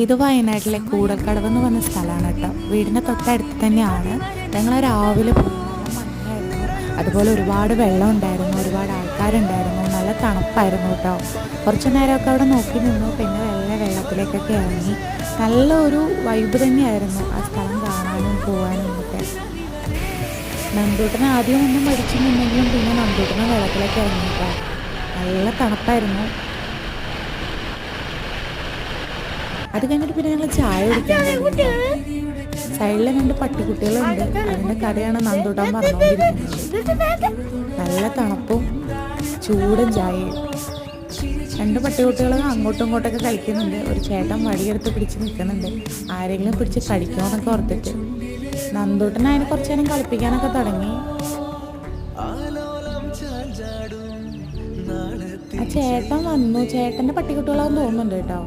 ഇത് വയനാട്ടിലെ കൂടൽക്കടവ് എന്ന് പറഞ്ഞ സ്ഥലമാണ് കേട്ടോ. വീടിൻ്റെ തൊട്ടടുത്ത് തന്നെയാണ്. ഞങ്ങൾ രാവിലെ പോയി. നല്ല മഞ്ഞായിരുന്നു, അതുപോലെ ഒരുപാട് വെള്ളം ഉണ്ടായിരുന്നു, ഒരുപാട് ആൾക്കാരുണ്ടായിരുന്നു, നല്ല തണുപ്പായിരുന്നു കേട്ടോ. കുറച്ച് നേരമൊക്കെ അവിടെ നോക്കി നിന്നു, പിന്നെ വെള്ളത്തിലേക്കൊക്കെ ഇറങ്ങി. നല്ലൊരു വൈബ് തന്നെയായിരുന്നു ആ സ്ഥലം കാണാനും പോകാനും ഒക്കെ. നന്ദൂട്ടന് ആദ്യം ഒന്നും മടിച്ചിട്ടുണ്ടെങ്കിലും പിന്നെ നന്ദൂട്ടന് വെള്ളത്തിലേക്ക് ഇറങ്ങി കേട്ടോ. നല്ല തണുപ്പായിരുന്നു. അത് കഴിഞ്ഞിട്ട് പിന്നെ ഞങ്ങൾ ചായ കുടിക്കാൻ. സൈഡിൽ 2 പട്ടിക്കുട്ടികളുണ്ട്. അതിൻ്റെ കഥയാണ് നന്ദൂട്ടൻ പറഞ്ഞുകൊണ്ടിരിക്കുന്നത്. നല്ല തണുപ്പും ചൂടും ചായയും. 2 പട്ടിക്കുട്ടികൾ അങ്ങോട്ടും ഇങ്ങോട്ടൊക്കെ കളിക്കുന്നുണ്ട്. ഒരു ചേട്ടൻ വടിയെടുത്ത് പിടിച്ച് നിൽക്കുന്നുണ്ട്, ആരെങ്കിലും പിടിച്ച് കടിക്കുമെന്നൊക്കെ ഓർത്തിട്ട്. നന്ദൂട്ടൻ അതിനെ കുറച്ച് നേരം കളിപ്പിക്കാനൊക്കെ തുടങ്ങി. ആ ചേട്ടൻ വന്നു. ചേട്ടൻ്റെ പട്ടിക്കുട്ടികളാന്ന് തോന്നുന്നുണ്ട് കേട്ടോ.